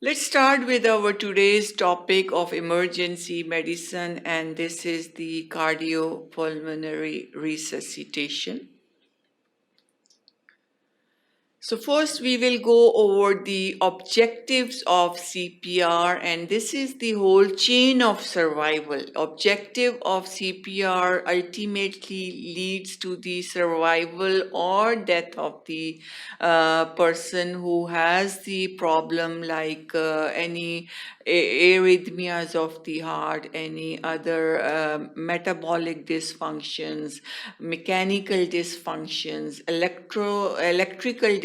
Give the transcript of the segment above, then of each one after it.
Let's start with our today's topic of emergency medicine, and this is the cardiopulmonary resuscitation. So first we will go over the objectives of CPR, and this is the whole chain of survival. Objective of CPR ultimately leads to the survival or death of the person who has the problem, like any arrhythmias of the heart, any other metabolic dysfunctions, mechanical dysfunctions, electrical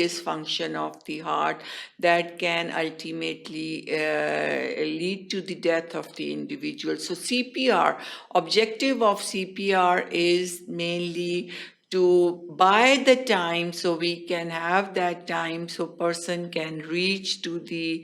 dysfunction of the heart that can ultimately lead to the death of the individual. So CPR, objective of CPR is mainly to buy the time so we can have that time so person can reach to the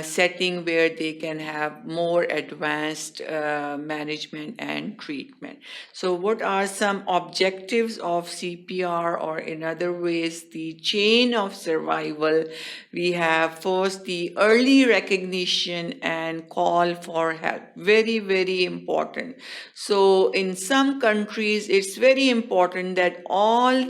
setting where they can have more advanced management and treatment. So what are some objectives of CPR, or in other ways the chain of survival? We have first the early recognition and call for help. Very, very important. So in some countries it's very important that all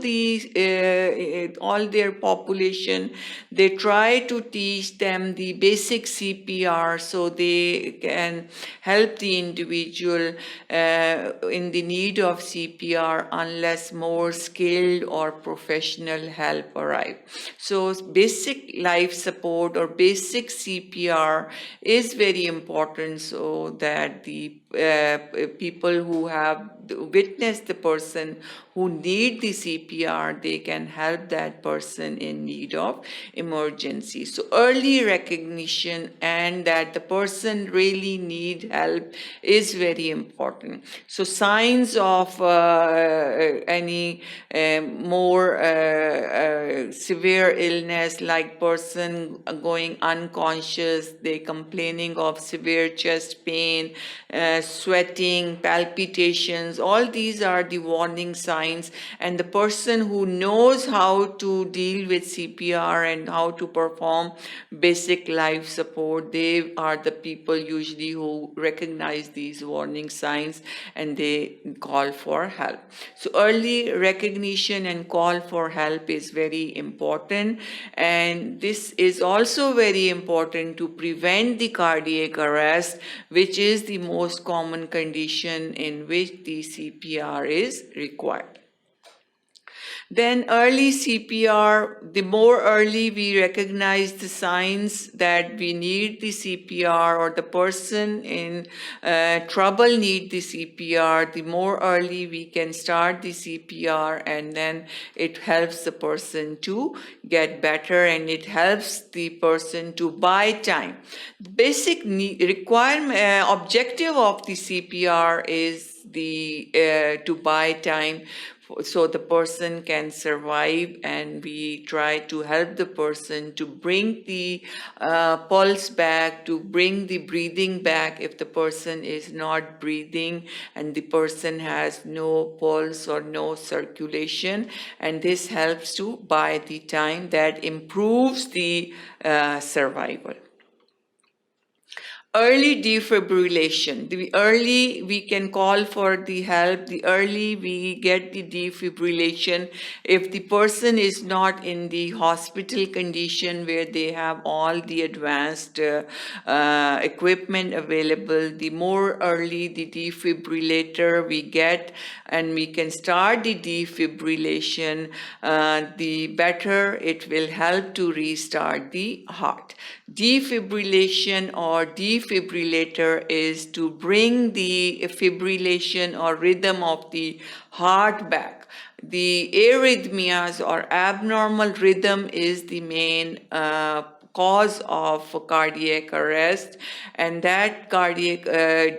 their population, they try to teach them the basic CPR so they can help the individual in the need of CPR unless more skilled or professional help arrive. So basic life support or basic CPR is very important so that the people who have witnessed the person who need the CPR, they can help that person in need of emergency. So early recognition and that the person really need help is very important. So signs of any more severe illness, like person going unconscious, they complaining of severe chest pain, sweating, palpitations, all these are the warning signs, and the person who knows how to deal with CPR and how to perform basic life support, they are the people usually who recognize these warning signs and they call for help. So early recognition and call for help is very important, and this is also very important to prevent the cardiac arrest, which is the most common condition in which the CPR is required. Then early CPR, the more early we recognize the signs that we need the CPR or the person in trouble need the CPR, the more early we can start the CPR, and then it helps the person to get better and it helps the person to buy time. The basic requirement, objective of the CPR is to buy time so the person can survive, and we try to help the person to bring the pulse back, to bring the breathing back if the person is not breathing and the person has no pulse or no circulation, and this helps to buy the time that improves the survival. Early defibrillation. The early we can call for the help, the early we get the defibrillation. If the person is not in the hospital condition where they have all the advanced equipment available, the more early the defibrillator we get and we can start the defibrillation, the better it will help to restart the heart. Defibrillation or defibrillator is to bring the fibrillation or rhythm of the heart back. The arrhythmias or abnormal rhythm is the main cause of cardiac arrest, and that cardiac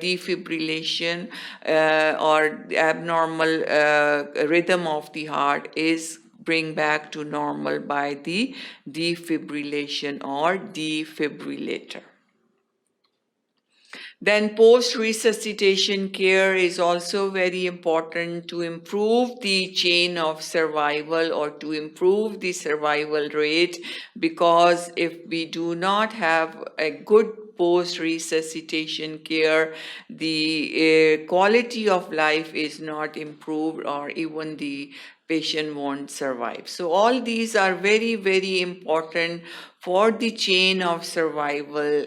defibrillation or abnormal rhythm of the heart is bring back to normal by the defibrillation or defibrillator. Then post-resuscitation care is also very important to improve the chain of survival or to improve the survival rate, because if we do not have a good post-resuscitation care, the quality of life is not improved, or even the patient won't survive. So all these are very, very important for the chain of survival.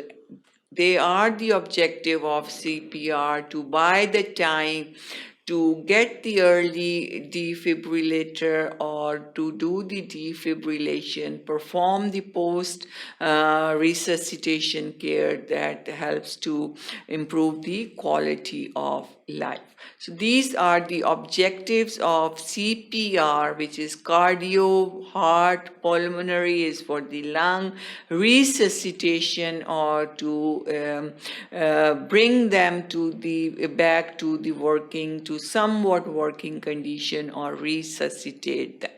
They are the objective of CPR, to buy the time to get the early defibrillator or to do the defibrillation, perform the post resuscitation care that helps to improve the quality of life. So these are the objectives of CPR, which is cardio, heart, pulmonary is for the lung, resuscitation or to bring them to the back to the working, to somewhat working condition, or resuscitate them.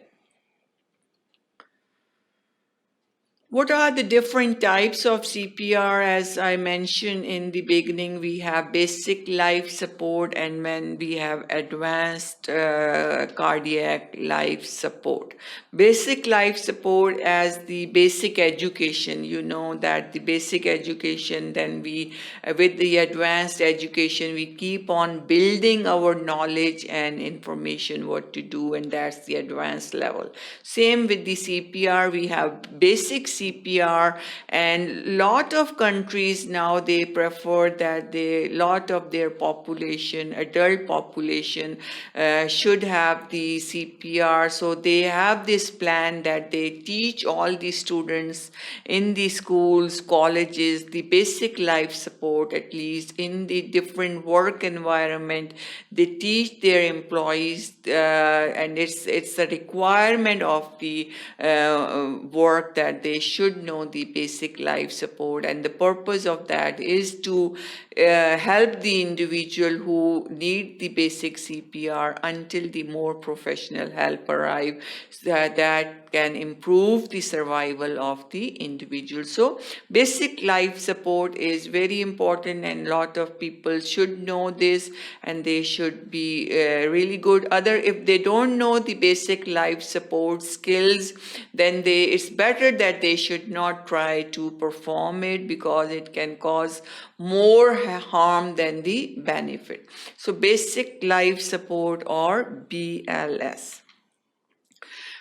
What are the different types of CPR? As I mentioned in the beginning, we have basic life support, and then we have advanced cardiac life support. Basic life support as the basic education, you know that the basic education, then we, with the advanced education, we keep on building our knowledge and information what to do, and that's the advanced level. Same with the CPR, we have basic CPR, and lot of countries now they prefer that lot of their population, adult population, should have the CPR. So they have this plan that they teach all the students in the schools, colleges, the basic life support, at least in the different work environment. They teach their employees, and it's a requirement of the work that they should know the basic life support, and the purpose of that is to help the individual who need the basic CPR until the more professional help arrive, that can improve the survival of the individual. So basic life support is very important, and a lot of people should know this, and they should be really good. If they don't know the basic life support skills, then it's better that they should not try to perform it, because it can cause more harm than the benefit. So basic life support, or BLS.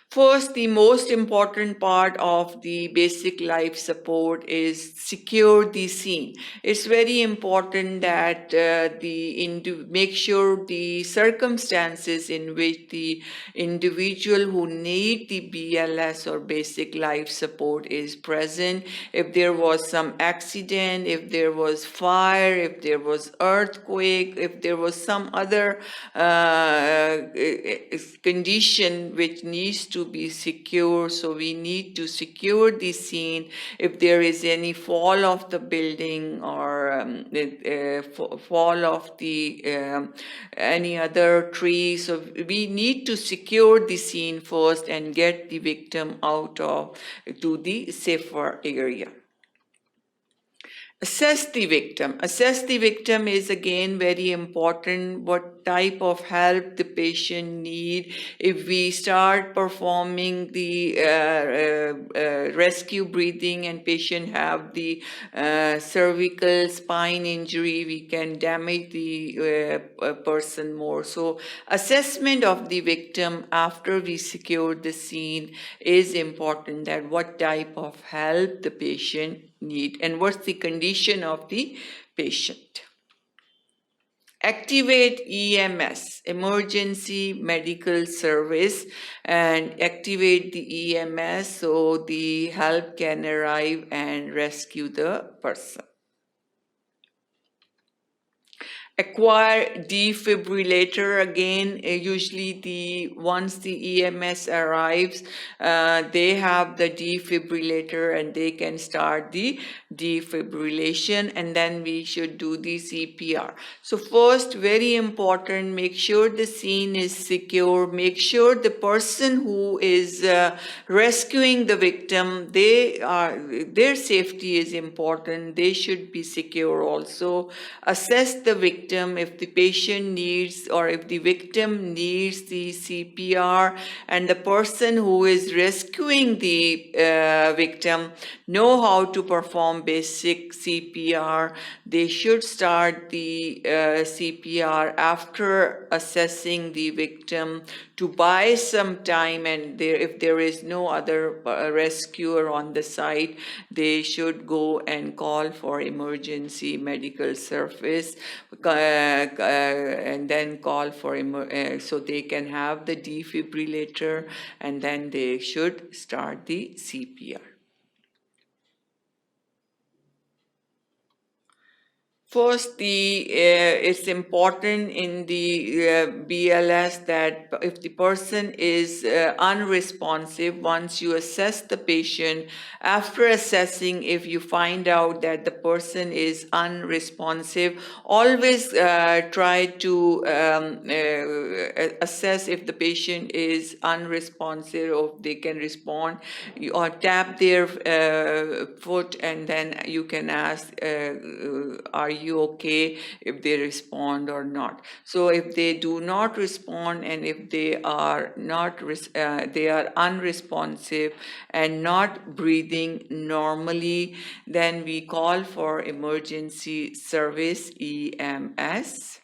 First, the most important part of the basic life support is secure the scene. It's very important that make sure the circumstances in which the individual who need the BLS or basic life support is present. If there was some accident, if there was fire, if there was earthquake, if there was some other condition which needs to be secure, so we need to secure the scene. If there is any fall of the building, or fall of the any other tree, so we need to secure the scene first and get the victim out of to the safer area. Assess the victim. Assess the victim is again very important. What type of help the patient need. If we start performing the rescue breathing and patient have the cervical spine injury, we can damage the person more. So assessment of the victim after we secure the scene is important, that what type of help the patient need and what's the condition of the patient. Activate EMS, emergency medical service, and activate the EMS so the help can arrive and rescue the person. acquire defibrillator again. Usually once the EMS arrives, they have the defibrillator and they can start the defibrillation, and then we should do the CPR. So first, very important, make sure the scene is secure, make sure the person who is rescuing the victim, their safety is important, they should be secure also. Assess the victim if the patient needs or if the victim needs the CPR, and the person who is rescuing the victim know how to perform basic CPR. They should start the CPR after assessing the victim to buy some time, and if there is no other rescuer on the site, they should go and call for emergency medical service and then call for so they can have the defibrillator, and then they should start the CPR. First, it's important in the BLS that if the person is unresponsive, once you assess the patient, after assessing, if you find out that the person is unresponsive, always try to assess if the patient is unresponsive or if they can respond, or tap their foot, and then you can ask, are you okay, if they respond or not. So if they do not respond, and if they are not they are unresponsive and not breathing normally, then we call for emergency service, EMS,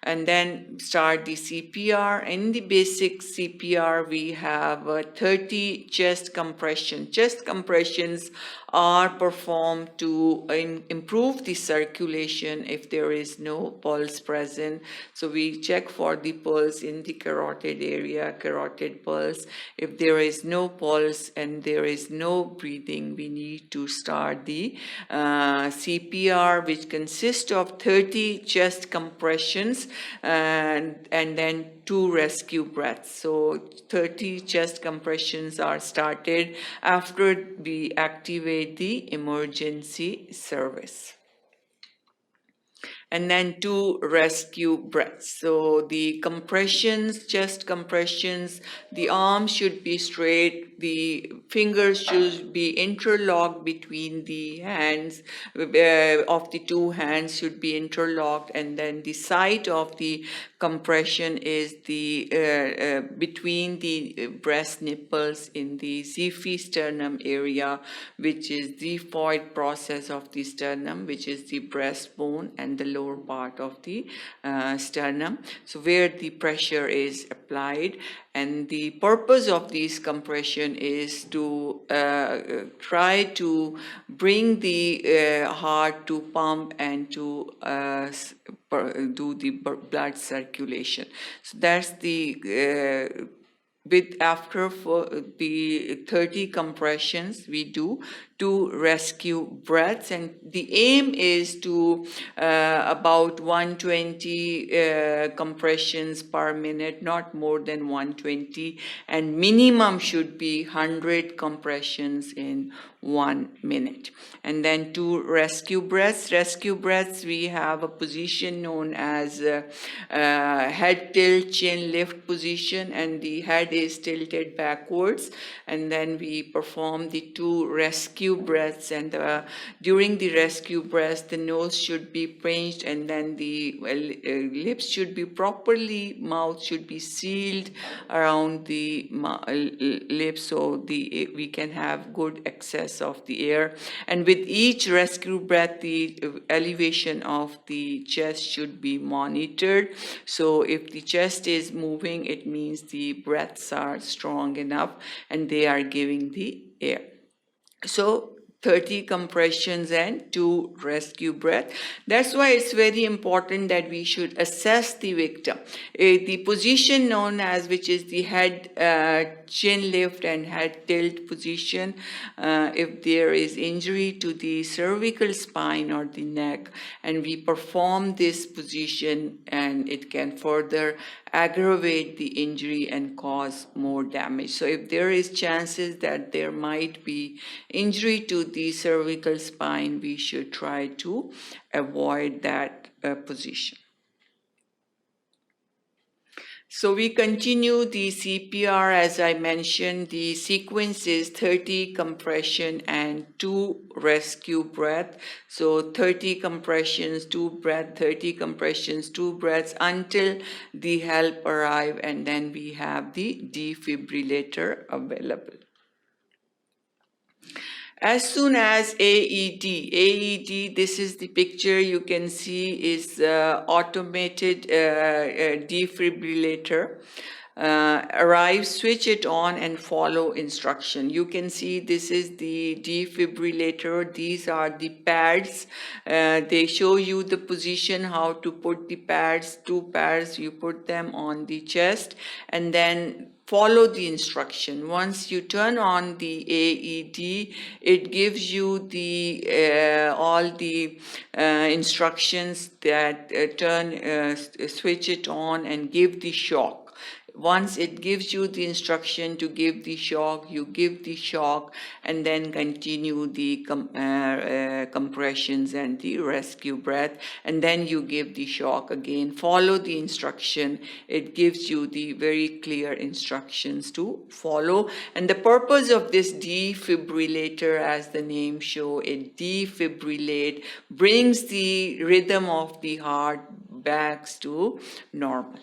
and then start the CPR. In the basic CPR, we have 30 chest compression. Chest compressions are performed to improve the circulation if there is no pulse present. So we check for the pulse in the carotid area, carotid pulse. If there is no pulse and there is no breathing, we need to start the CPR, which consists of 30 chest compressions and then 2 rescue breaths. So 30 chest compressions are started after we activate the emergency service. And then 2 rescue breaths. So the compressions, chest compressions, the arms should be straight, the fingers should be interlocked between the hands, of the 2 hands should be interlocked, and then the site of the compression is the between the breast nipples in the xiphi-sternum area, which is the xiphoid process of the sternum, which is the breastbone and the lower part of the sternum, so where the pressure is applied. And the purpose of this compression is to try to bring the heart to pump and to do the blood circulation. So that's the after for the 30 compressions, we do 2 rescue breaths, and the aim is to about 120 compressions per minute, not more than 120, and minimum should be 100 compressions in 1 minute. And then 2 rescue breaths. Rescue breaths, we have a position known as head tilt, chin lift position, and the head is tilted backwards, and then we perform the 2 rescue breaths, and during the rescue breaths the nose should be pinched, and then the lips should be properly, mouth should be sealed around the lips, so we can have good access of the air. And with each rescue breath, the elevation of the chest should be monitored. So if the chest is moving, it means the breaths are strong enough and they are giving the air. So 30 compressions and 2 rescue breaths. That's why it's very important that we should assess the victim. The position known as, which is the head chin lift and head tilt position. If there is injury to the cervical spine or the neck, and we perform this position, and it can further aggravate the injury and cause more damage. So if there is chances that there might be injury to the cervical spine, we should try to avoid that position. So we continue the CPR. As I mentioned, the sequence is 30 compression and 2 rescue breath. So 30 compressions, 2 breath, 30 compressions, 2 breaths until the help arrive, and then we have the defibrillator available. As soon as AED, this is the picture you can see, is automated defibrillator. Arrive, switch it on and follow instruction. You can see this is the defibrillator. These are the pads. They show you the position, how to put the pads, 2 pads, you put them on the chest, and then follow the instruction. Once you turn on the AED, it gives you the all the instructions that switch it on and give the shock. Once it gives you the instruction to give the shock, you give the shock and then continue the compressions and the rescue breath, and then you give the shock again. Follow the instruction. It gives you the very clear instructions to follow. And the purpose of this defibrillator, as the name shows, it defibrillate, brings the rhythm of the heart back to normal.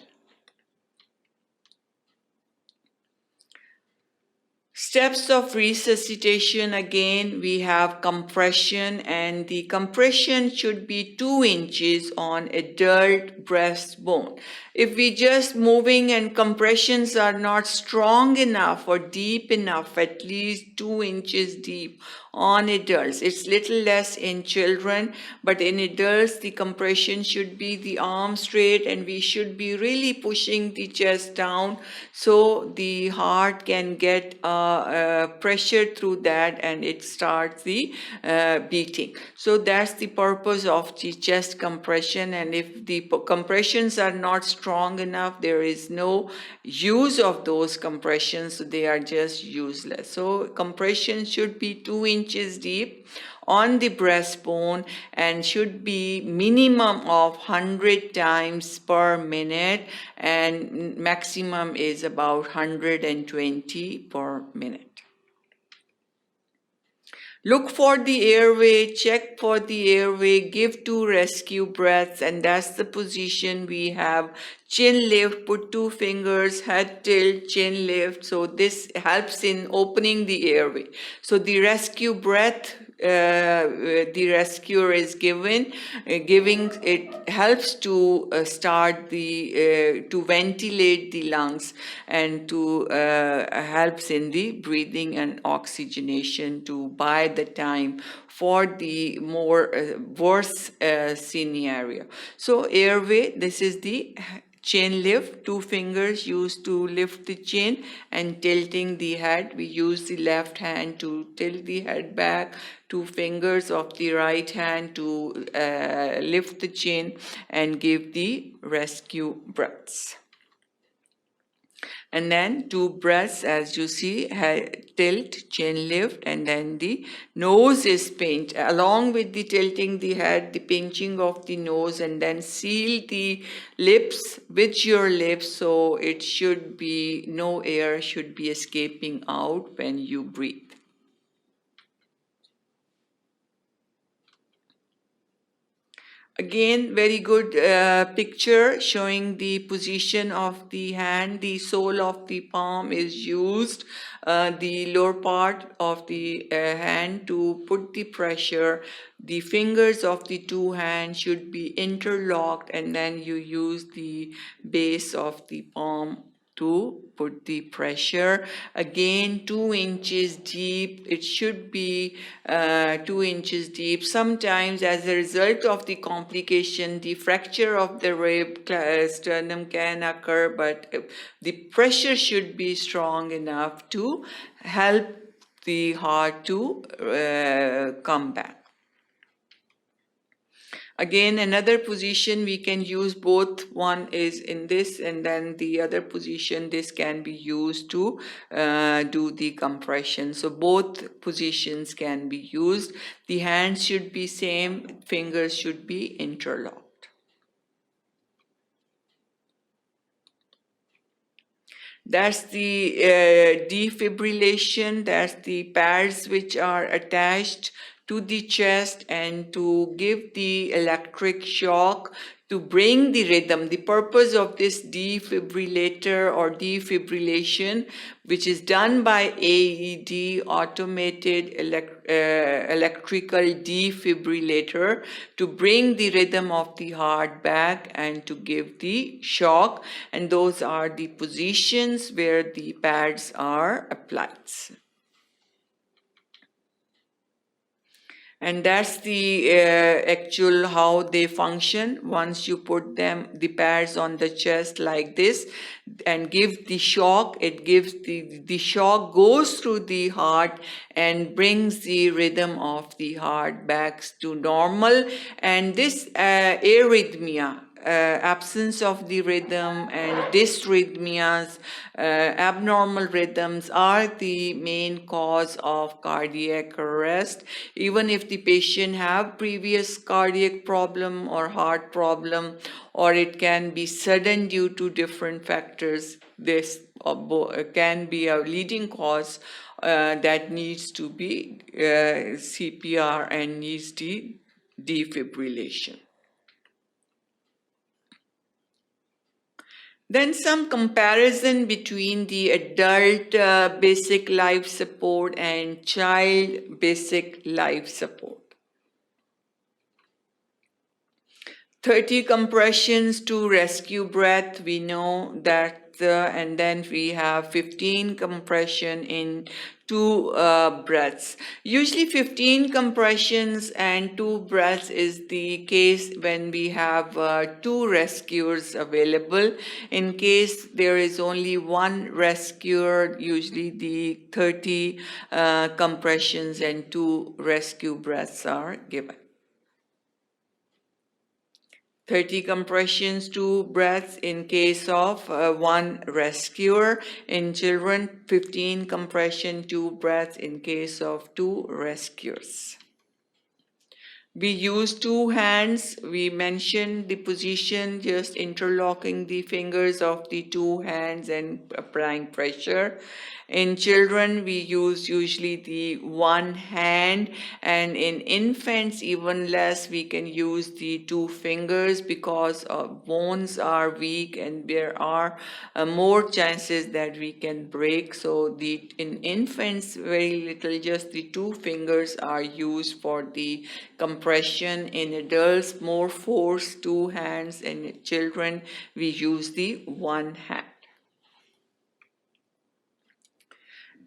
Steps of resuscitation, again, we have compression, and the compression should be 2 inches on adult breastbone. If we just moving and compressions are not strong enough or deep enough, at least 2 inches deep on adults. It's little less in children, but in adults the compression should be the arm straight, and we should be really pushing the chest down so the heart can get pressure through that and it starts the beating. So that's the purpose of the chest compression, and if the compressions are not strong enough, there is no use of those compressions, so they are just useless. So compression should be 2 inches deep on the breastbone and should be minimum of 100 times per minute, and maximum is about 120 per minute. Look for the airway, check for the airway, give 2 rescue breaths, and that's the position we have. Chin lift, put 2 fingers, head tilt, chin lift. So this helps in opening the airway. So the rescue breath, the rescuer is giving it helps to start the to ventilate the lungs and to helps in the breathing and oxygenation to buy the time for the more worse scenario. So airway, this is the chin lift, 2 fingers used to lift the chin and tilting the head. We use the left hand to tilt the head back, 2 fingers of the right hand to lift the chin and give the rescue breaths. And then 2 breaths, as you see, head tilt, chin lift, and then the nose is pinched. Along with the tilting the head, the pinching of the nose, and then seal the lips with your lips, so it should be, no air should be escaping out when you breathe. Again, very good picture showing the position of the hand. The sole of the palm is used, the lower part of the hand to put the pressure. The fingers of the 2 hands should be interlocked, and then you use the base of the palm to put the pressure. Again, 2 inches deep. It should be 2 inches deep. Sometimes as a result of the complication, the fracture of the rib sternum can occur, but the pressure should be strong enough to help the heart to come back. Again, another position we can use both. One is in this, and then the other position, this can be used to do the compression. So both positions can be used. The hands should be same, fingers should be interlocked. That's the defibrillation. That's the pads which are attached to the chest and to give the electric shock to bring the rhythm. The purpose of this defibrillator or defibrillation, which is done by AED, automated electrical defibrillator, to bring the rhythm of the heart back and to give the shock. And those are the positions where the pads are applied. And that's the actual how they function. Once you put them, the pads on the chest like this and give the shock, it gives the shock goes through the heart and brings the rhythm of the heart back to normal. And this arrhythmia, absence of the rhythm and dysrhythmias, abnormal rhythms are the main cause of cardiac arrest. Even if the patient have previous cardiac problem or heart problem, or it can be sudden due to different factors, this can be a leading cause that needs to be CPR and needs the defibrillation. Then some comparison between the adult basic life support and child basic life support. 30 compressions to rescue breath, we know that, and then we have 15 compression in 2 breaths. Usually 15 compressions and 2 breaths is the case when we have 2 rescuers available. In case there is only 1 rescuer, usually the 30 compressions and 2 rescue breaths are given. 30 compressions, 2 breaths in case of 1 rescuer. In children, 15 compression, 2 breaths in case of 2 rescuers. We use 2 hands. We mentioned the position, just interlocking the fingers of the 2 hands and applying pressure. In children, we use usually the 1 hand, and in infants even less. We can use the 2 fingers because bones are weak and there are more chances that we can break. So in infants, very little, just the 2 fingers are used for the compression. In adults, more force, 2 hands, and in children, we use the 1 hand.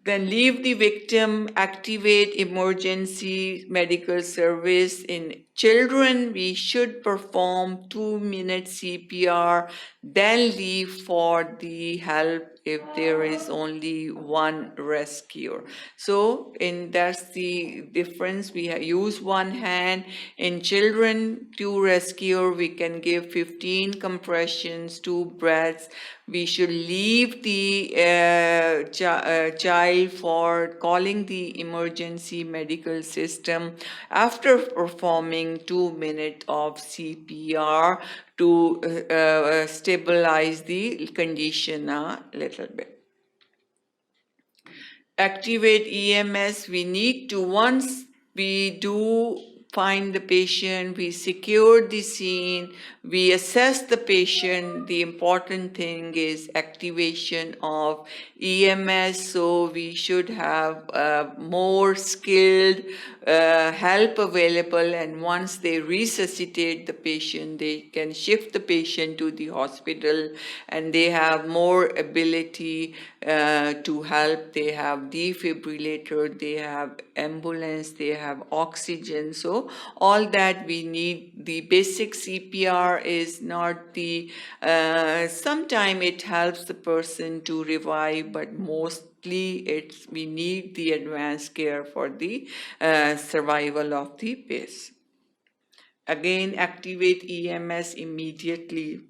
Then leave the victim, activate emergency medical service. In children, we should perform 2-minute CPR, then leave for the help if there is only 1 rescuer. So that's the difference. We use 1 hand. In children, 2 rescuer, we can give 15 compressions, 2 breaths. We should leave the child for calling the emergency medical system after performing 2 minutes of CPR to stabilize the condition a little bit. Activate EMS. We need to, once we do find the patient, we secure the scene, we assess the patient. The important thing is activation of EMS. So we should have more skilled help available, and once they resuscitate the patient, they can shift the patient to the hospital, and they have more ability to help. They have defibrillator, they have ambulance, they have oxygen. So all that we need. The basic CPR is not the, sometimes it helps the person to revive, but mostly we need the advanced care for the survival of the patient. Again, activate EMS immediately.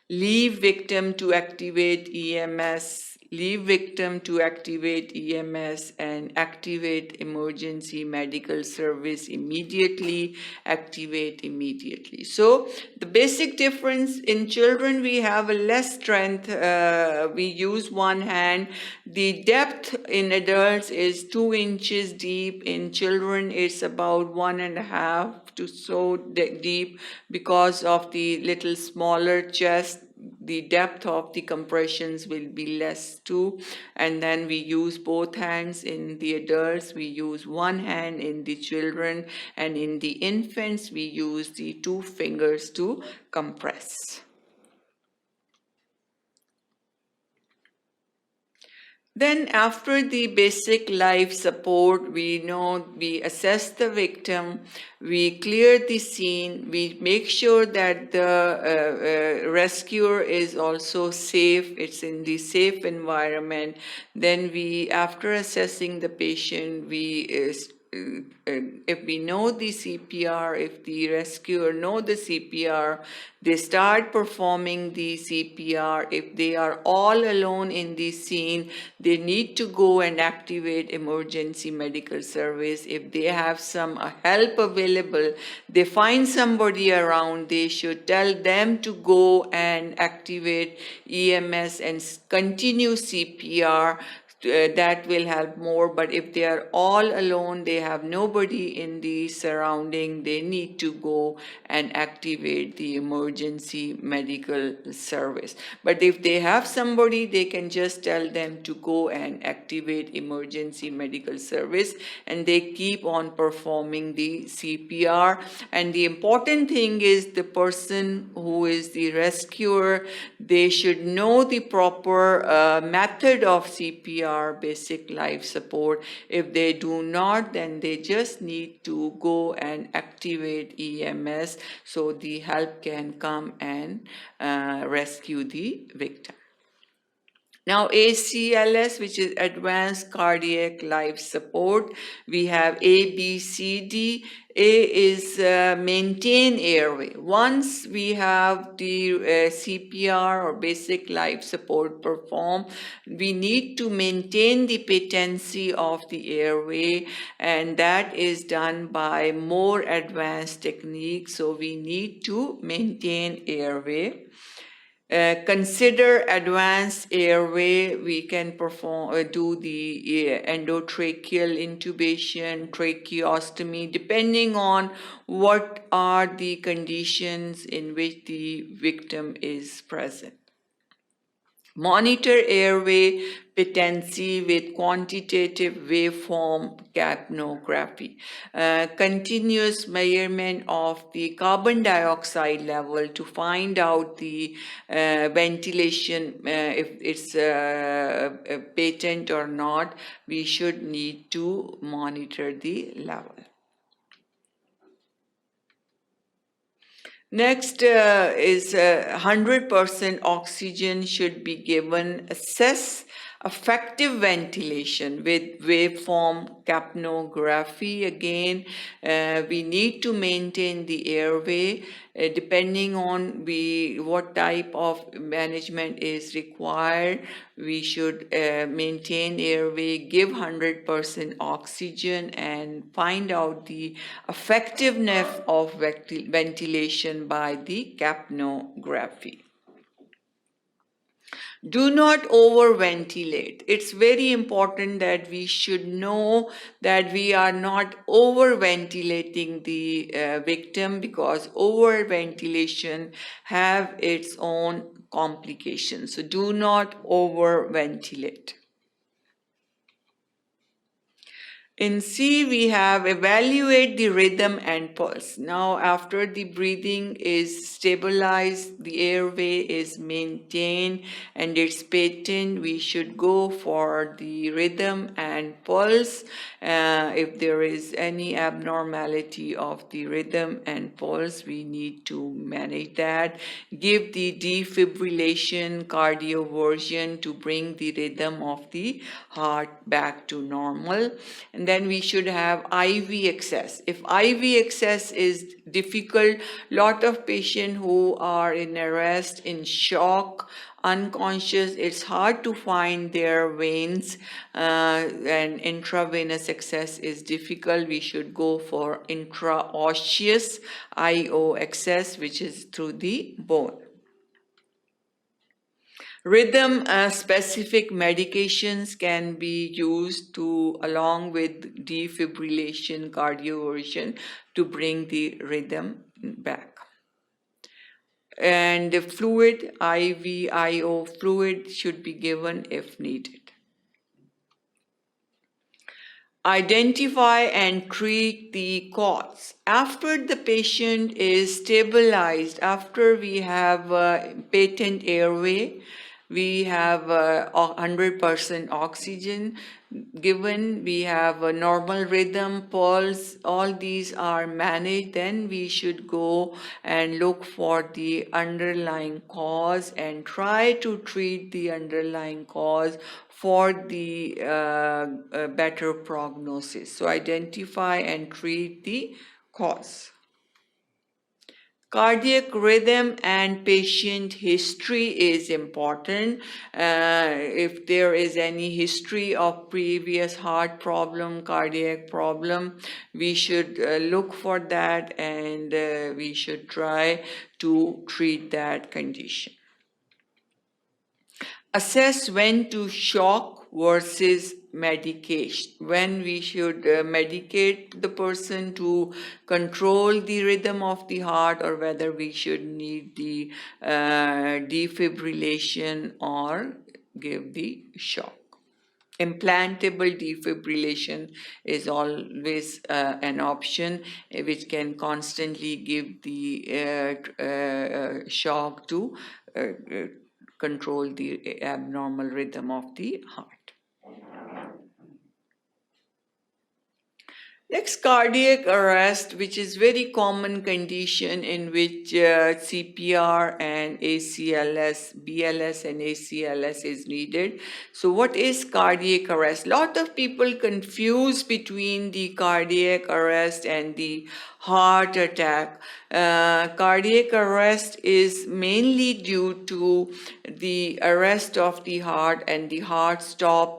Leave victim to activate EMS. Leave victim to activate EMS and activate emergency medical service immediately. Activate immediately. So the basic difference in children, we have a less strength. We use one hand. The depth in adults is 2 inches deep. In children, it's about 1.5 to so deep because of the little smaller chest. The depth of the compressions will be less too, and then we use both hands in the adults, we use one hand in the children, and in the infants we use the 2 fingers to compress. Then after the basic life support, we assess the victim, we clear the scene, we make sure that the rescuer is also safe, it's in the safe environment. Then after assessing the patient, if we know the CPR, if the rescuer know the CPR, they start performing the CPR. If they are all alone in the scene, they need to go and activate emergency medical service. If they have some help available, they find somebody around, they should tell them to go and activate EMS and continue CPR. That will help more. But if they are all alone, they have nobody in the surrounding, they need to go and activate the emergency medical service. But if they have somebody, they can just tell them to go and activate emergency medical service, and they keep on performing the CPR. And the important thing is the person who is the rescuer, they should know the proper method of CPR, basic life support. If they do not, then they just need to go and activate EMS so the help can come and rescue the victim. Now ACLS, which is Advanced Cardiac Life Support, we have A, B, C, D. A is maintain airway. Once we have the CPR or basic life support performed, we need to maintain the patency of the airway, and that is done by more advanced techniques. So we need to maintain airway. Consider advanced airway, we can do the endotracheal intubation, tracheostomy, depending on what are the conditions in which the victim is present. Monitor airway patency with quantitative waveform capnography. Continuous measurement of the carbon dioxide level to find out the ventilation, if it's patent or not. We should need to monitor the level. Next is 100% oxygen should be given. Assess effective ventilation with waveform capnography. Again, we need to maintain the airway depending on what type of management is required. We should maintain airway, give 100% oxygen, and find out the effectiveness of ventilation by the capnography. Do not overventilate. It's very important that we should know that we are not overventilating the victim, because overventilation have its own complications. So do not overventilate. In C, we have evaluate the rhythm and pulse. Now, after the breathing is stabilized, the airway is maintained and it's patent, we should go for the rhythm and pulse. If there is any abnormality of the rhythm and pulse, we need to manage that. Give the defibrillation cardioversion to bring the rhythm of the heart back to normal. And then we should have IV access. If IV access is difficult, lot of patients who are in arrest, in shock, unconscious, it's hard to find their veins, and intravenous access is difficult. We should go for intraosseous IO access, which is through the bone. Rhythm specific medications can be used to along with defibrillation cardioversion to bring the rhythm back. And the fluid, IVIO fluid, should be given if needed. Identify and treat the cause. After the patient is stabilized, after we have patent airway, we have 100% oxygen given, we have a normal rhythm, pulse, all these are managed, then we should go and look for the underlying cause and try to treat the underlying cause for the better prognosis. So identify and treat the cause. Cardiac rhythm and patient history is important. If there is any history of previous heart problem, cardiac problem, we should look for that, and we should try to treat that condition. Assess when to shock versus medication, when we should medicate the person to control the rhythm of the heart, or whether we should need the defibrillation or give the shock. Implantable defibrillation is always an option which can constantly give the shock to control the abnormal rhythm of the heart. Next, cardiac arrest, which is very common condition in which CPR and ACLS, BLS and ACLS is needed. So what is cardiac arrest? Lot of people confuse between the cardiac arrest and the heart attack. Cardiac arrest is mainly due to the arrest of the heart and the heart stop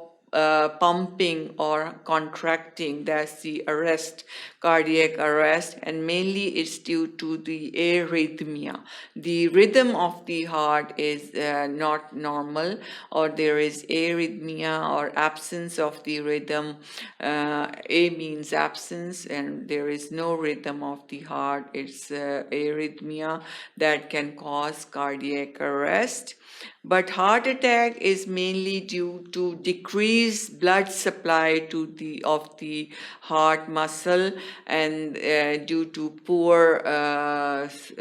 pumping or contracting. That's the arrest, cardiac arrest, and mainly it's due to the arrhythmia. The rhythm of the heart is not normal, or there is arrhythmia or absence of the rhythm. A means absence, and there is no rhythm of the heart. It's arrhythmia that can cause cardiac arrest. But heart attack is mainly due to decreased blood supply to the heart muscle, and due to poor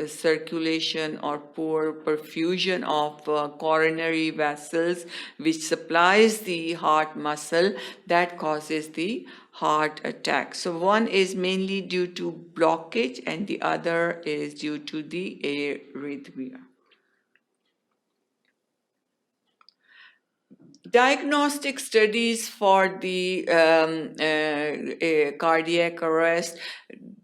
circulation or poor perfusion of coronary vessels which supplies the heart muscle, that causes the heart attack. So one is mainly due to blockage and the other is due to the arrhythmia. Diagnostic studies for the cardiac arrest,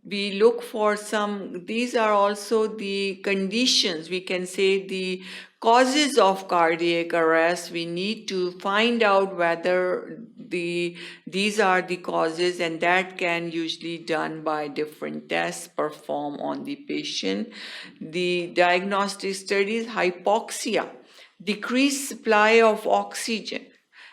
we look for these are also the conditions, we can say the causes of cardiac arrest. We need to find out whether these are the causes, and that can usually done by different tests performed on the patient. The diagnostic studies, hypoxia, decreased supply of oxygen,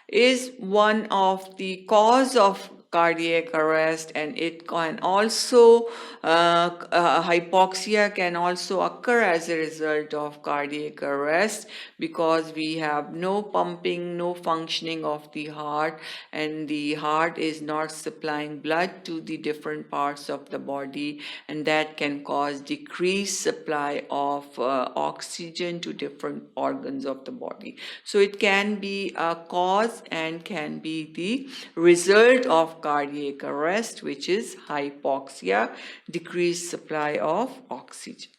is one of the cause of cardiac arrest, and it can also hypoxia can also occur as a result of cardiac arrest, because we have no pumping, no functioning of the heart, and the heart is not supplying blood to the different parts of the body, and that can cause decreased supply of oxygen to different organs of the body. So it can be a cause and can be the result of cardiac arrest, which is hypoxia, decreased supply of oxygen.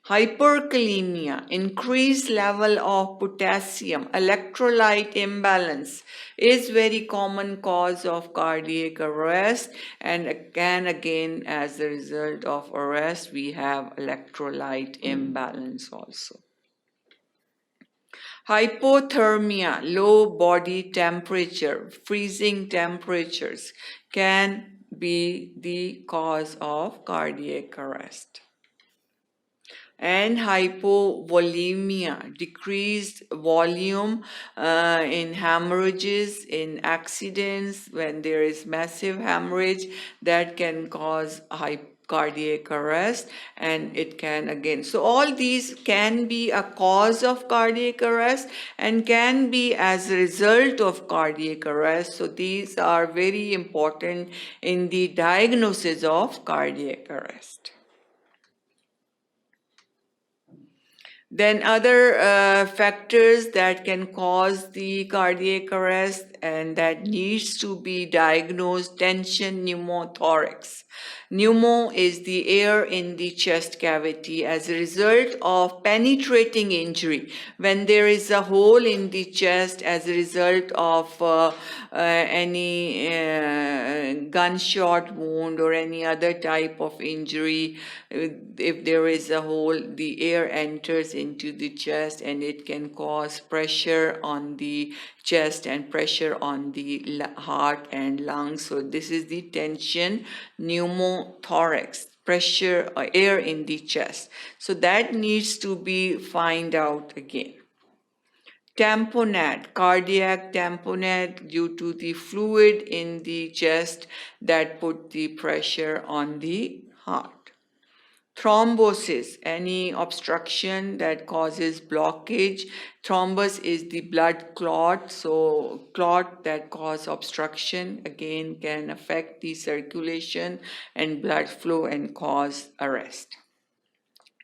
Hyperkalemia, increased level of potassium, electrolyte imbalance, is very common cause of cardiac arrest, and again as a result of arrest we have electrolyte imbalance also. Hypothermia, low body temperature, freezing temperatures can be the cause of cardiac arrest. And hypovolemia, decreased volume in hemorrhages, in accidents, when there is massive hemorrhage, that can cause cardiac arrest, and it can again. So all these can be a cause of cardiac arrest and can be as a result of cardiac arrest. So these are very important in the diagnosis of cardiac arrest. Then other factors that can cause the cardiac arrest and that needs to be diagnosed: tension pneumothorax. Pneumo is the air in the chest cavity as a result of penetrating injury. When there is a hole in the chest as a result of any gunshot wound or any other type of injury, if there is a hole, the air enters into the chest and it can cause pressure on the chest and pressure on the heart and lungs. So this is the tension pneumothorax, pressure or air in the chest. So that needs to be find out again. Tamponade, cardiac tamponade, due to the fluid in the chest that put the pressure on the heart. Thrombosis, any obstruction that causes blockage. Thrombus is the blood clot, so clot that cause obstruction again can affect the circulation and blood flow and cause arrest.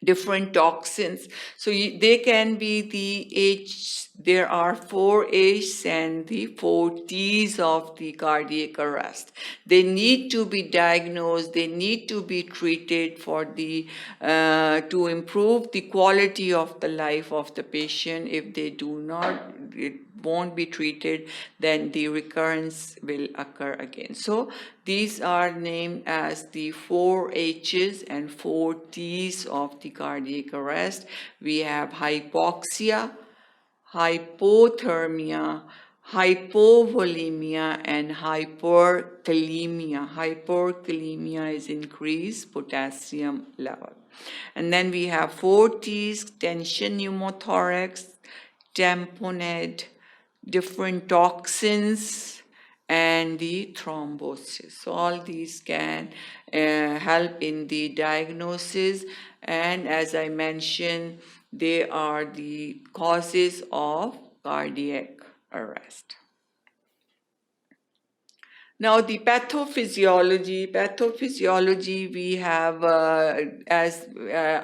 Different toxins, so they can be the H, there are 4 H's and the 4 T's of the cardiac arrest. They need to be diagnosed, they need to be treated for the to improve the quality of the life of the patient. If they do not, it won't be treated, then the recurrence will occur again. So these are named as the 4 H's and 4 T's of the cardiac arrest. We have hypoxia, hypothermia, hypovolemia, and hyperkalemia. Hyperkalemia is increased potassium level. And then we have 4 T's: tension pneumothorax, tamponade, different toxins, and the thrombosis. So all these can help in the diagnosis, and as I mentioned, they are the causes of cardiac arrest. Now the pathophysiology we have, as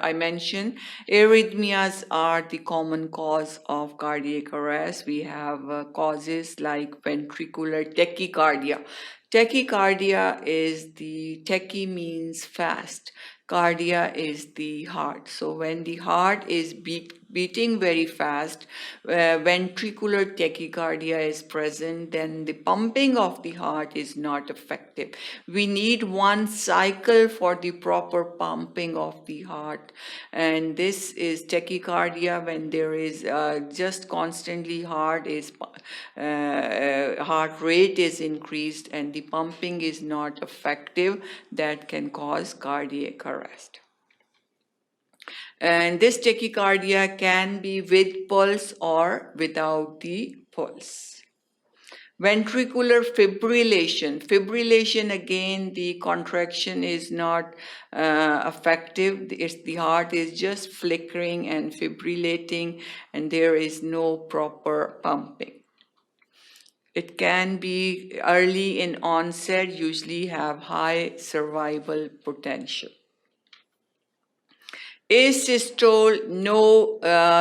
I mentioned, arrhythmias are the common cause of cardiac arrest. We have causes like ventricular tachycardia. Tachycardia is the, tachy means fast, cardia is the heart. So when the heart is beating very fast, ventricular tachycardia is present, then the pumping of the heart is not effective. We need one cycle for the proper pumping of the heart, and this is tachycardia when there is just constantly heart rate is increased and the pumping is not effective. That can cause cardiac arrest. And this tachycardia can be with pulse or without the pulse. Ventricular fibrillation. Fibrillation, again, the contraction is not effective. The heart is just flickering and fibrillating, and there is no proper pumping. It can be early in onset, usually have high survival potential. Asystole, no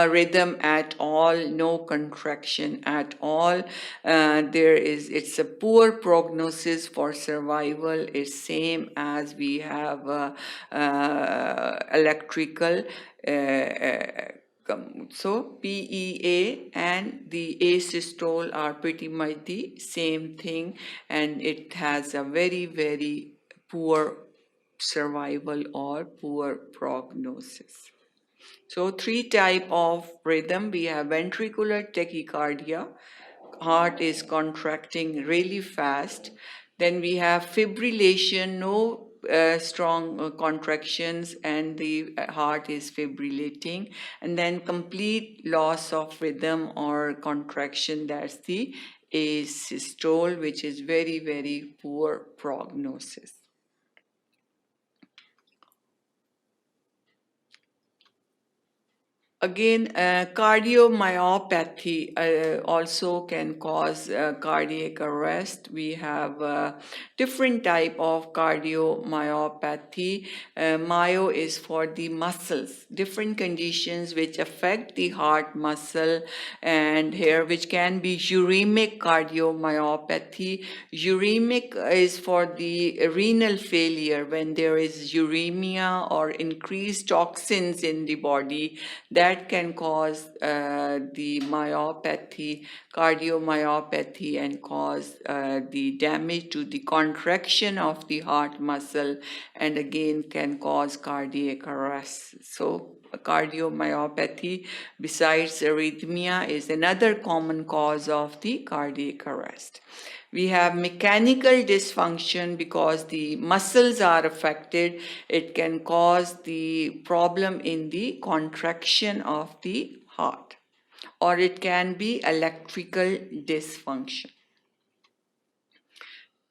rhythm at all, no contraction at all. It's a poor prognosis for survival. It's same as we have electrical. So PEA and the asystole are pretty much the same thing, and it has a very, very poor survival or poor prognosis. So 3 type of rhythm. We have ventricular tachycardia, heart is contracting really fast. Then we have fibrillation, no strong contractions, and the heart is fibrillating. And then complete loss of rhythm or contraction, that's the asystole, which is very, very poor prognosis. Again, cardiomyopathy also can cause cardiac arrest. We have different type of cardiomyopathy. Myo is for the muscles, different conditions which affect the heart muscle, and here which can be uremic cardiomyopathy. Uremic is for the renal failure, when there is uremia or increased toxins in the body, that can cause the myopathy, cardiomyopathy, and cause the damage to the contraction of the heart muscle, and again can cause cardiac arrest. So cardiomyopathy, besides arrhythmia, is another common cause of the cardiac arrest. We have mechanical dysfunction because the muscles are affected. It can cause the problem in the contraction of the heart, or it can be electrical dysfunction.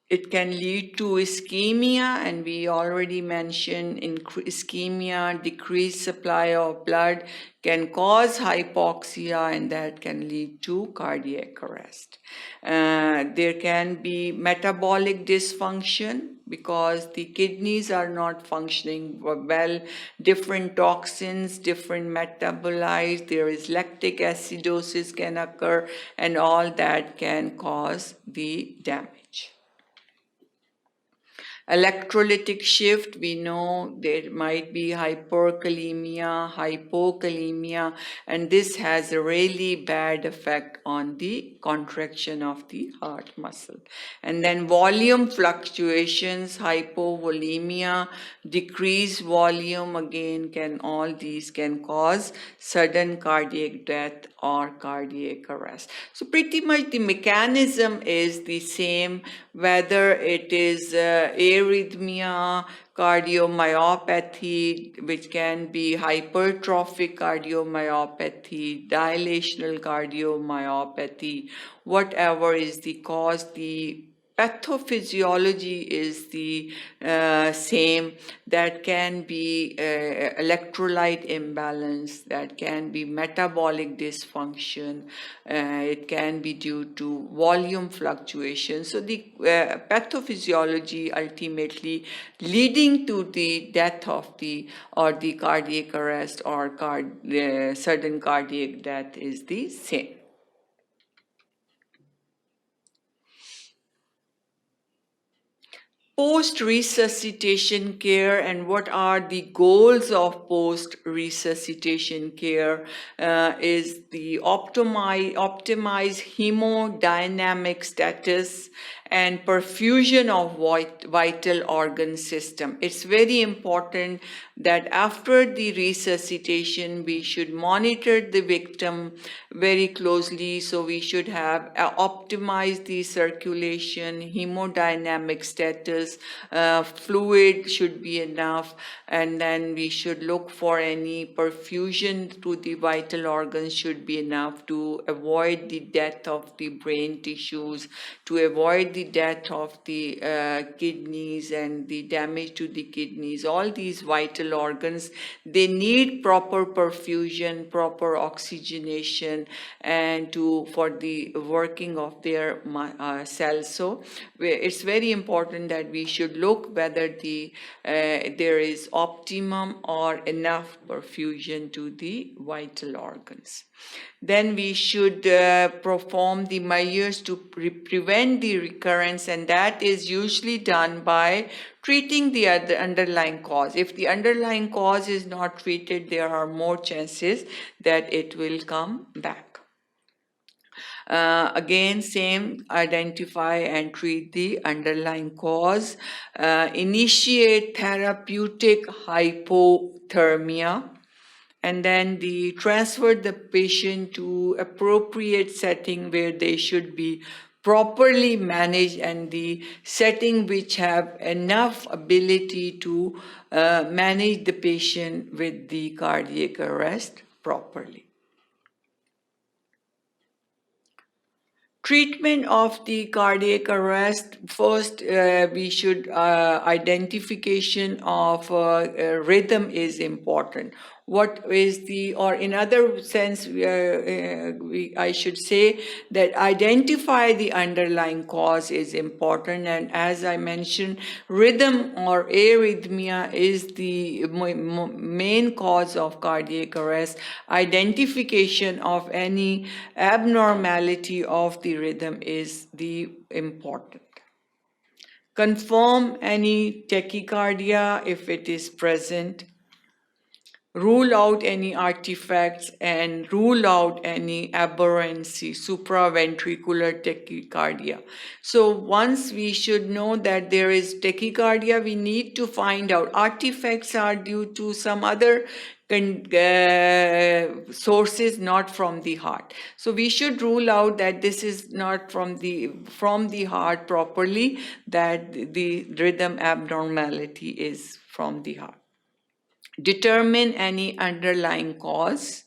It can lead to ischemia, and we already mentioned ischemia, decreased supply of blood, can cause hypoxia, and that can lead to cardiac arrest. There can be metabolic dysfunction because the kidneys are not functioning well, different toxins, different metabolites, there is lactic acidosis can occur, and all that can cause the damage. Electrolytic shift, we know there might be hyperkalemia, hypokalemia, and this has a really bad effect on the contraction of the heart muscle. And then volume fluctuations, hypovolemia, decreased volume, again all these can cause sudden cardiac death or cardiac arrest. So pretty much the mechanism is the same, whether it is arrhythmia, cardiomyopathy, which can be hypertrophic cardiomyopathy, dilational cardiomyopathy, whatever is the cause, the pathophysiology is the same. That can be electrolyte imbalance, that can be metabolic dysfunction, it can be due to volume fluctuation. So the pathophysiology ultimately leading to the death of the cardiac arrest or sudden cardiac death is the same. Post-resuscitation care, and what are the goals of post-resuscitation care is the optimize hemodynamic status and perfusion of vital organ system. It's very important that after the resuscitation, we should monitor the victim very closely. So we should have optimize the circulation, hemodynamic status, fluid should be enough, and then we should look for any perfusion to the vital organs should be enough to avoid the death of the brain tissues, to avoid the death of the kidneys and the damage to the kidneys. All these vital organs, they need proper perfusion, proper oxygenation, and for the working of their cells. So it's very important that we should look whether there is optimum or enough perfusion to the vital organs. Then we should perform the measures to prevent the recurrence, and that is usually done by treating the underlying cause. If the underlying cause is not treated, there are more chances that it will come back. Again, same, identify and treat the underlying cause. Initiate therapeutic hypothermia, and then transfer the patient to appropriate setting where they should be properly managed, and the setting which have enough ability to manage the patient with the cardiac arrest properly. Treatment of the cardiac arrest, first we should identification of rhythm is important. What is or in other sense, I should say that identify the underlying cause is important. And as I mentioned, rhythm or arrhythmia is the main cause of cardiac arrest. Identification of any abnormality of the rhythm is the important. Confirm any tachycardia if it is present. Rule out any artifacts and rule out any aberrancy, supraventricular tachycardia. So once we should know that there is tachycardia, we need to find out artifacts are due to some other sources, not from the heart. So we should rule out that this is not from the heart properly, that the rhythm abnormality is from the heart. Determine any underlying cause.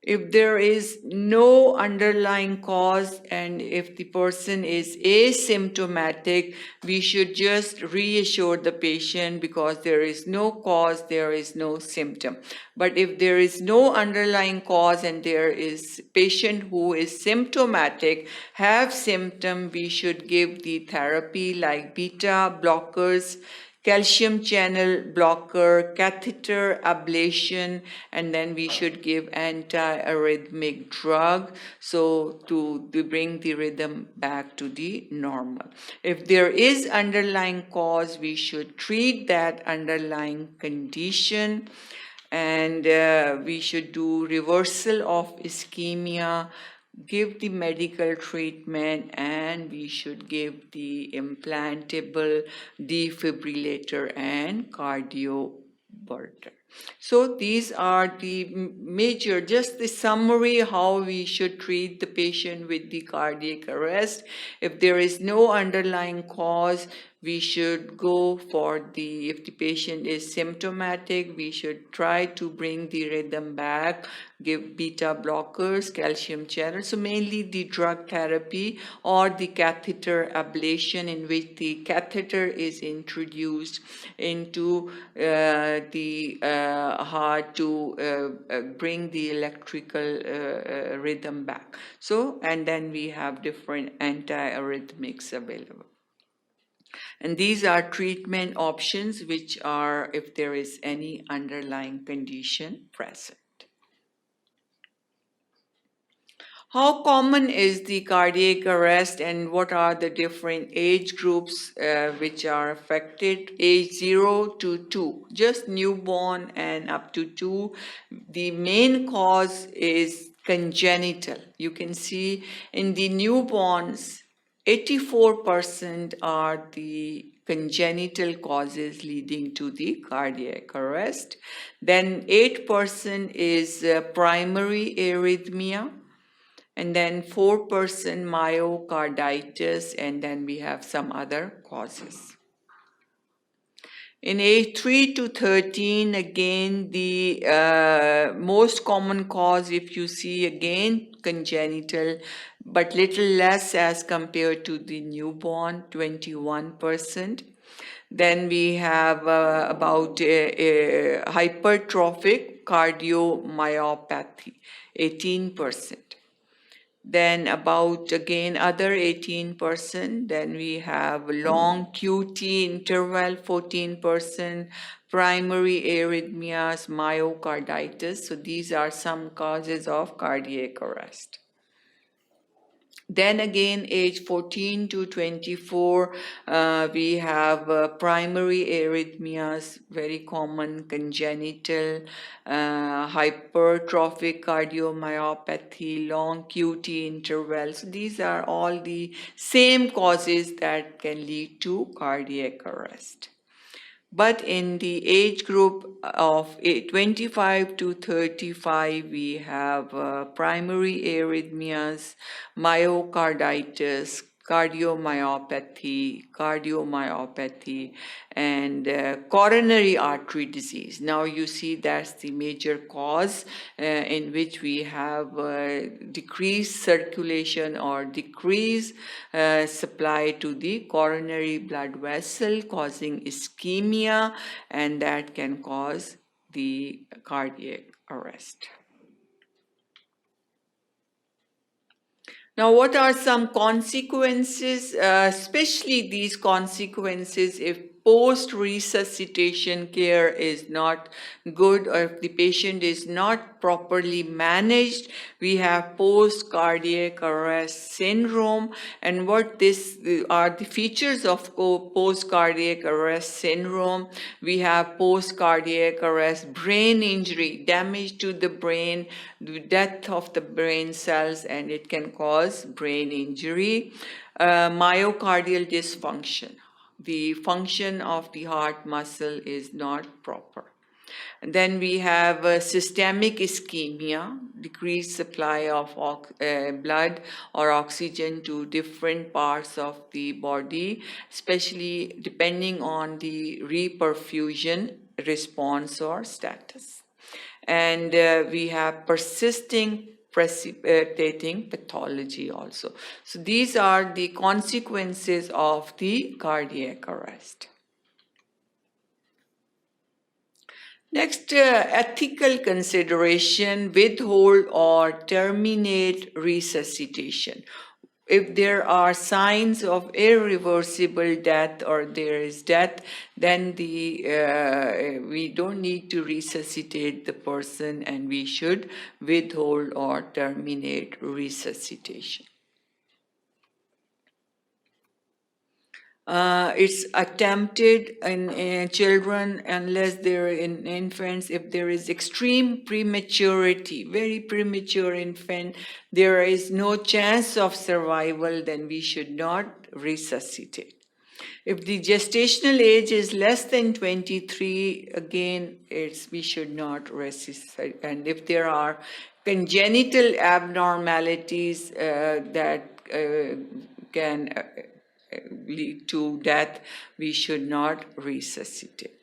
If there is no underlying cause and if the person is asymptomatic, we should just reassure the patient because there is no cause, there is no symptom. But if there is no underlying cause and there is patient who is symptomatic, have symptom, we should give the therapy like beta blockers, calcium channel blocker, catheter ablation, and then we should give anti-arrhythmic drug so to bring the rhythm back to the normal. If there is underlying cause, we should treat that underlying condition, and we should do reversal of ischemia, give the medical treatment, and we should give the implantable defibrillator and cardioverter. So these are the major, just the summary how we should treat the patient with the cardiac arrest. If there is no underlying cause, we should go for if the patient is symptomatic, we should try to bring the rhythm back, give beta blockers, calcium channel. So mainly the drug therapy or the catheter ablation, in which the catheter is introduced into the heart to bring the electrical rhythm back. So, and then we have different antiarrhythmics available. And these are treatment options which are if there is any underlying condition present. How common is the cardiac arrest and what are the different age groups which are affected? Age 0 to 2, just newborn and up to 2. The main cause is congenital. You can see in the newborns, 84% are the congenital causes leading to the cardiac arrest. Then 8% is primary arrhythmia, and then 4% myocarditis, and then we have some other causes. In age 3 to 13, again, the most common cause, if you see, again, congenital, but little less as compared to the newborn, 21%. Then we have about hypertrophic cardiomyopathy, 18%. Then about, again, other 18%. Then we have long QT interval, 14%, primary arrhythmias, myocarditis. So these are some causes of cardiac arrest. Then again, age 14 to 24, we have primary arrhythmias, very common, congenital, hypertrophic cardiomyopathy, long QT intervals. So these are all the same causes that can lead to cardiac arrest. But in the age group of 25 to 35, we have primary arrhythmias, myocarditis, cardiomyopathy, and coronary artery disease. Now you see that's the major cause in which we have decreased circulation or decreased supply to the coronary blood vessel, causing ischemia, and that can cause the cardiac arrest. Now, what are some consequences, especially these consequences if post-resuscitation care is not good or if the patient is not properly managed? We have post-cardiac arrest syndrome, and what this are the features of post-cardiac arrest syndrome. We have post-cardiac arrest brain injury, damage to the brain, the death of the brain cells, and it can cause brain injury. Myocardial dysfunction. The function of the heart muscle is not proper. And then we have systemic ischemia, decreased supply of blood or oxygen to different parts of the body, especially depending on the reperfusion response or status. And we have persisting precipitating pathology also. So these are the consequences of the cardiac arrest. Next, ethical consideration: withhold or terminate resuscitation. If there are signs of irreversible death or there is death, then we don't need to resuscitate the person, and we should withhold or terminate resuscitation. It's attempted in children unless they're in infants. If there is extreme prematurity, very premature infant, there is no chance of survival, then we should not resuscitate. If the gestational age is less than 23, again, we should not resuscitate. And if there are congenital abnormalities that can lead to death, we should not resuscitate.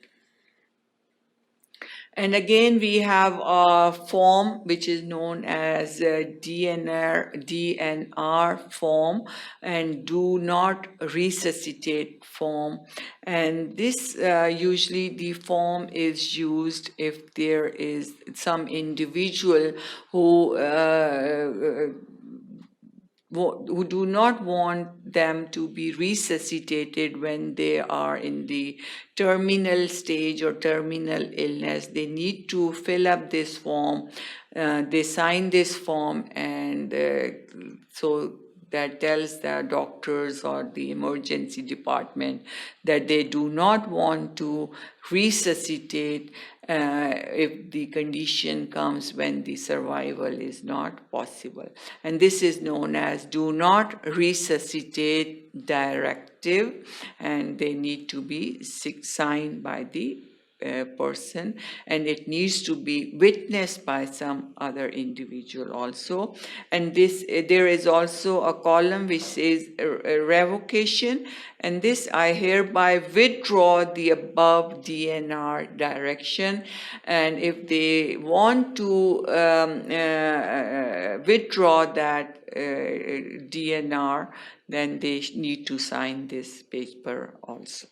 And again, we have a form which is known as DNR form and do not resuscitate form. And this usually the form is used if there is some individual who do not want them to be resuscitated when they are in the terminal stage or terminal illness. They need to fill up this form. They sign this form, and so that tells the doctors or the emergency department that they do not want to resuscitate if the condition comes when the survival is not possible. And this is known as do not resuscitate directive. objective, and they need to be signed by the person, and it needs to be witnessed by some other individual also. And this there is also a column which says revocation, and this: I hereby withdraw the above DNR direction. And if they want to withdraw that DNR, then they need to sign this paper also.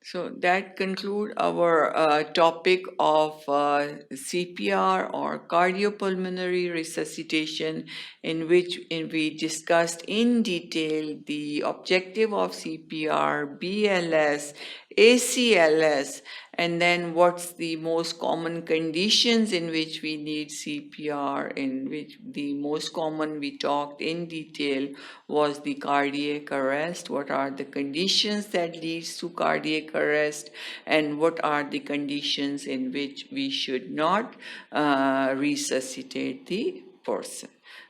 So that concludes our topic of CPR or cardiopulmonary resuscitation, in which we discussed in detail the objective of CPR, BLS, ACLS, and then what's the most common conditions in which we need CPR, in which the most common we talked in detail was the cardiac arrest. What are the conditions that leads to cardiac arrest, and what are the conditions in which we should not resuscitate the person.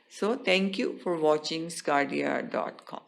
So thank you for watching sqadia.com.